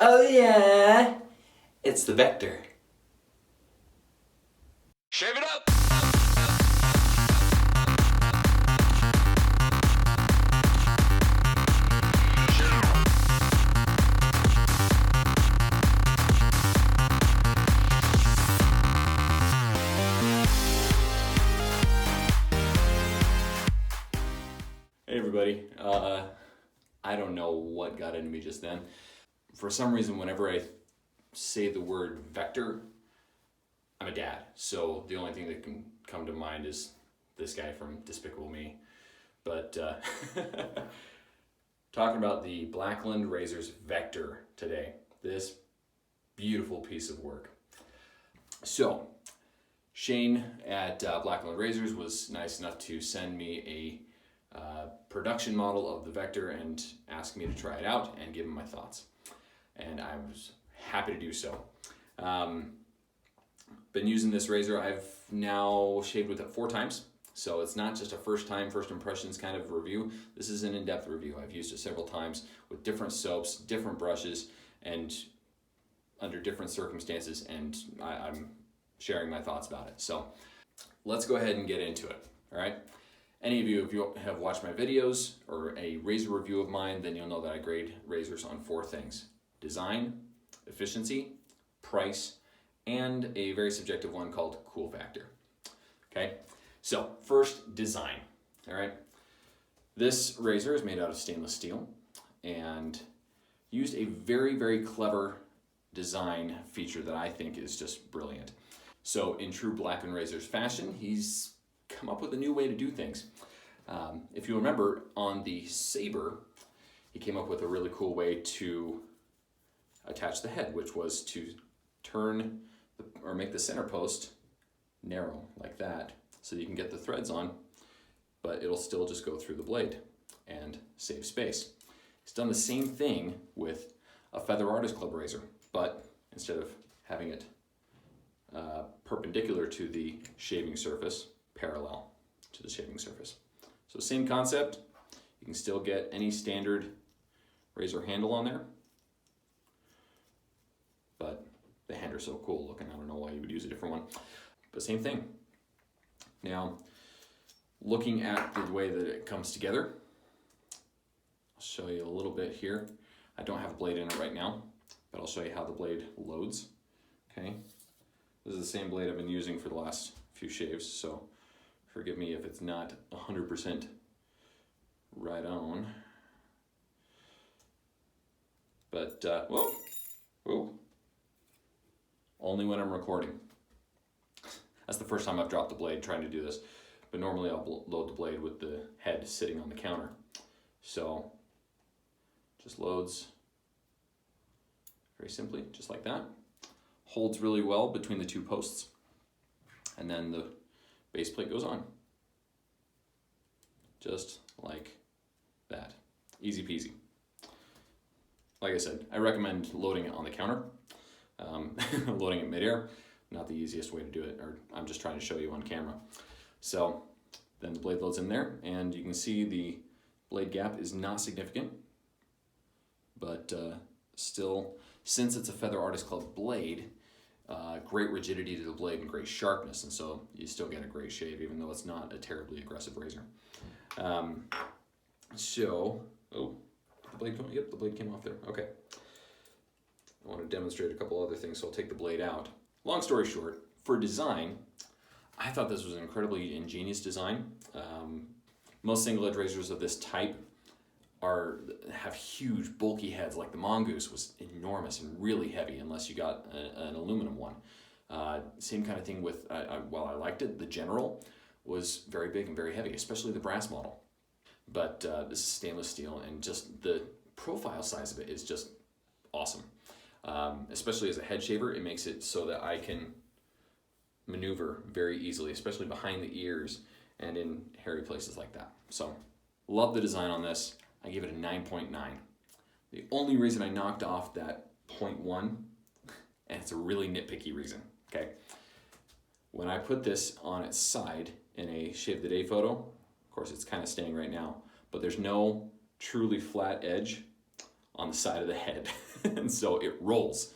Oh yeah, it's the Vector. Shave it up! Hey everybody, I don't know what got into me just then. For some reason, whenever I say the word vector, I'm a dad, so the only thing that can come to mind is this guy from Despicable Me. But talking about the Blackland Razors Vector today, this beautiful piece of work. So, Shane at Blackland Razors was nice enough to send me a production model of the Vector and ask me to try it out and give him my thoughts. And I was happy to do so. Been using this razor. I've now shaved with it 4 times. So it's not just a first impressions kind of review. This is an in-depth review. I've used it several times with different soaps, different brushes, and under different circumstances, and I'm sharing my thoughts about it. So let's go ahead and get into it, all right? Any of you, if you have watched my videos or a razor review of mine, then you'll know that I grade razors on 4 things: design, efficiency, price, and a very subjective one called cool factor. Okay, so first, design. All right, this razor is made out of stainless steel and used a very clever design feature that I think is just brilliant. So in true Blackland Razors fashion, he's come up with a new way to do things. If you remember, on the Saber, he came up with a really cool way to attach the head, which was to turn or make the center post narrow like that, so you can get the threads on, but it'll still just go through the blade and save space. He's done the same thing with a Feather Artist Club razor, but instead of having it perpendicular to the shaving surface, parallel to the shaving surface. So same concept, you can still get any standard razor handle on there, but the hand are so cool looking, I don't know why you would use a different one, but same thing. Now, looking at the way that it comes together, I'll show you a little bit here. I don't have a blade in it right now, but I'll show you how the blade loads. Okay, this is the same blade I've been using for the last few shaves, so forgive me if it's not 100% right on. But, whoa, only when I'm recording. That's the first time I've dropped the blade trying to do this, but normally I'll load the blade with the head sitting on the counter. So, just loads very simply, just like that. Holds really well between the 2 posts, and then the base plate goes on. Just like that. Easy peasy. Like I said, I recommend loading it on the counter. Loading it midair, not the easiest way to do it, or I'm just trying to show you on camera. So then the blade loads in there, and you can see the blade gap is not significant, but still, since it's a Feather Artist Club blade, great rigidity to the blade and great sharpness, and so you still get a great shave even though it's not a terribly aggressive razor. The blade the blade came off there. Okay. I want to demonstrate a couple other things, so I'll take the blade out. Long story short, for design, I thought this was an incredibly ingenious design. Most single edge razors of this type have huge bulky heads. Like the Mongoose was enormous and really heavy unless you got an aluminum one. Same kind of thing with, while I liked it, the General was very big and very heavy, especially the brass model. But this is stainless steel, and just the profile size of it is just awesome. Especially as a head shaver, it makes it so that I can maneuver very easily, especially behind the ears and in hairy places like that. So, love the design on this. I give it a 9.9. The only reason I knocked off that 0.1, and it's a really nitpicky reason, okay? When I put this on its side in a Shave the Day photo, of course it's kind of staying right now, but there's no truly flat edge on the side of the head. and so it rolls.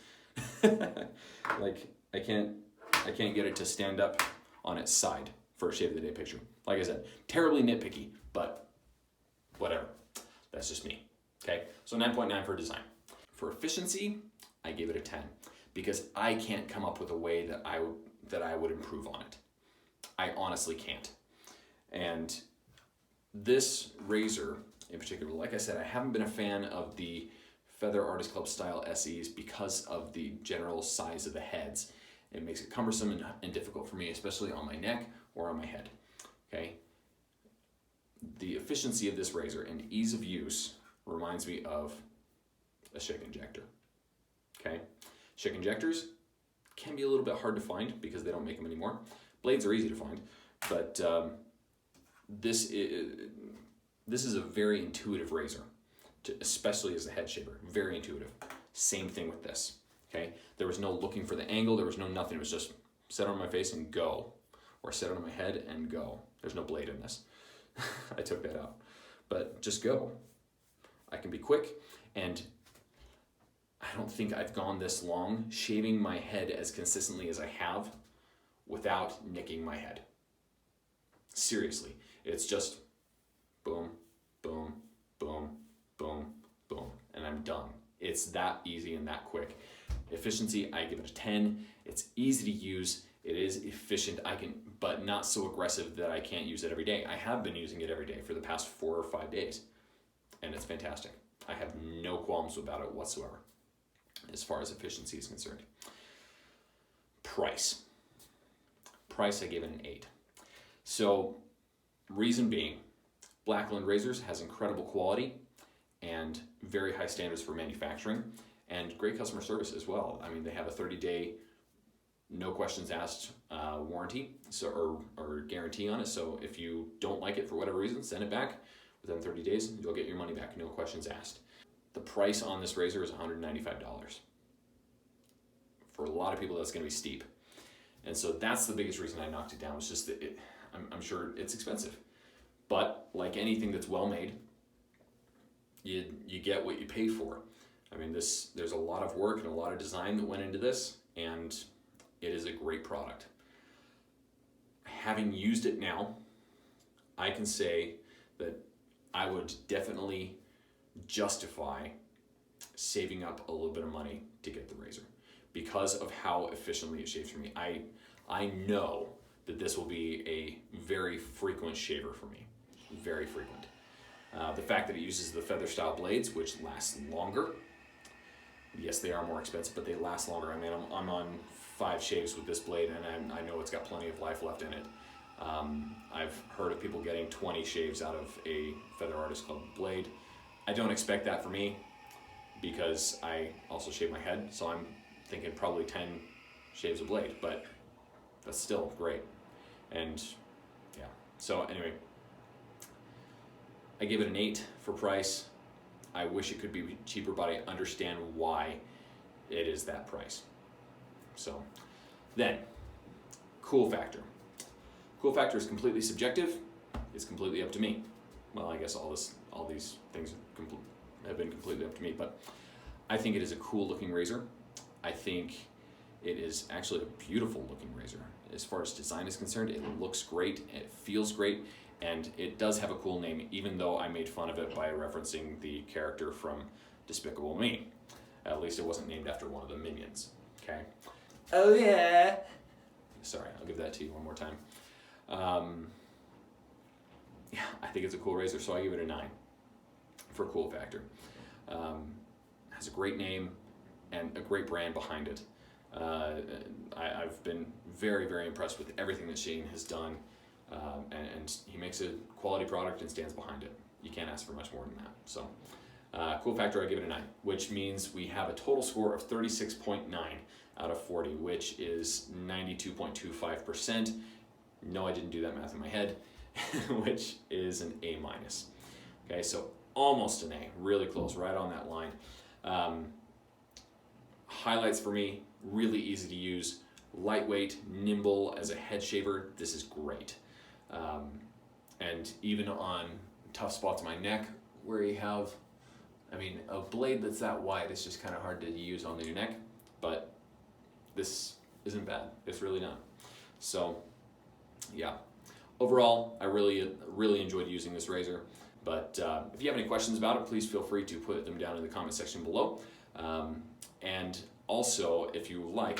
Like I can't get it to stand up on its side for a shave of the day picture. Like I said, terribly nitpicky, but whatever. That's just me. Okay, so 9.9 for design. For efficiency, I give it a 10 because I can't come up with a way that I would improve on it. I honestly can't. And this razor in particular, like I said, I haven't been a fan of the Feather Artist Club style SEs because of the general size of the heads. It makes it cumbersome and difficult for me, especially on my neck or on my head. Okay. The efficiency of this razor and ease of use reminds me of a Schick injector. Okay. Schick injectors can be a little bit hard to find because they don't make them anymore. Blades are easy to find, but this is a very intuitive razor, especially as a head shaver. Very intuitive. Same thing with this. Okay, there was no looking for the angle. There was no nothing. It was just set on my face and go, or set on my head and go. There's no blade in this. I took that out, but just go. I can be quick, and I don't think I've gone this long shaving my head as consistently as I have without nicking my head. Seriously, it's just boom, boom, boom, boom, boom, and I'm done. It's that easy and that quick. Efficiency, I give it a 10. It's easy to use. It is efficient. But not so aggressive that I can't use it every day. I have been using it every day for the past 4 or 5 days, and it's fantastic. I have no qualms about it whatsoever as far as efficiency is concerned. Price, I gave it an 8. So, reason being, Blackland Razors has incredible quality and very high standards for manufacturing and great customer service as well. I mean, they have a 30-day, no questions asked warranty or guarantee on it. So if you don't like it for whatever reason, send it back. Within 30 days, you'll get your money back, no questions asked. The price on this razor is $195. For a lot of people, that's going to be steep. And so that's the biggest reason I knocked it down. It's just that I'm sure it's expensive. But like anything that's well made, you get what you pay for. I mean, there's a lot of work and a lot of design that went into this, and it is a great product. Having used it now, I can say that I would definitely justify saving up a little bit of money to get the razor because of how efficiently it shaves for me. I know that this will be a very frequent shaver for me. Very frequent. The fact that it uses the feather style blades, which last longer. Yes, they are more expensive, but they last longer. I mean, I'm on 5 shaves with this blade, and I know it's got plenty of life left in it. I've heard of people getting 20 shaves out of a Feather Artist Club blade. I don't expect that for me because I also shave my head, so I'm thinking probably 10 shaves of blade, but that's still great. And yeah, so anyway, I give it an 8 for price. I wish it could be cheaper, but I understand why it is that price. So then, cool factor. Cool factor is completely subjective. It's completely up to me. Well, I guess all these things have been completely up to me, but I think it is a cool looking razor. I think it is actually a beautiful looking razor. As far as design is concerned, it looks great, it feels great, and it does have a cool name, even though I made fun of it by referencing the character from Despicable Me. At least it wasn't named after one of the minions, okay? Oh yeah! Sorry, I'll give that to you one more time. Yeah, I think it's a cool razor, so I give it a 9 for cool factor. Has a great name and a great brand behind it. I've been very, very impressed with everything that Shane has done, and he makes a quality product and stands behind it. You can't ask for much more than that. So, cool factor, I give it a 9, which means we have a total score of 36.9 out of 40, which is 92.25%. No, I didn't do that math in my head, which is an A-. Okay, so almost an A, really close, right on that line. Highlights for me, really easy to use, lightweight, nimble as a head shaver. This is great. And even on tough spots on my neck where you have I mean, a blade that's that wide is just kind of hard to use on your neck, but this isn't bad. It's really not. So, yeah. Overall, I really enjoyed using this razor. But if you have any questions about it, please feel free to put them down in the comment section below. And also, if you like,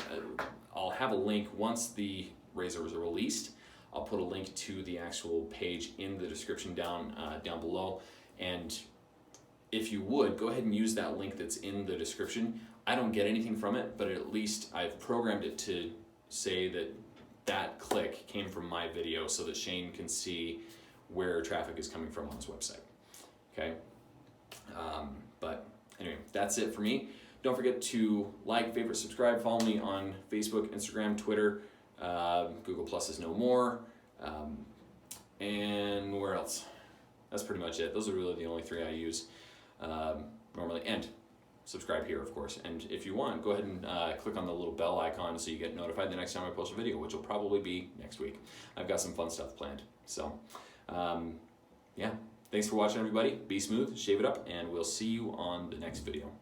I'll have a link once the razors are released. I'll put a link to the actual page in the description down below. And if you would, go ahead and use that link that's in the description. I don't get anything from it, but at least I've programmed it to say that that click came from my video so that Shane can see where traffic is coming from on his website. Okay? But anyway, that's it for me. Don't forget to like, favorite, subscribe, follow me on Facebook, Instagram, Twitter. Google Plus is no more. And where else? That's pretty much it. Those are really the only three I use normally. And subscribe here, of course. And if you want, go ahead and click on the little bell icon so you get notified the next time I post a video, which will probably be next week. I've got some fun stuff planned. So, yeah. Thanks for watching, everybody. Be smooth, shave it up, and we'll see you on the next video.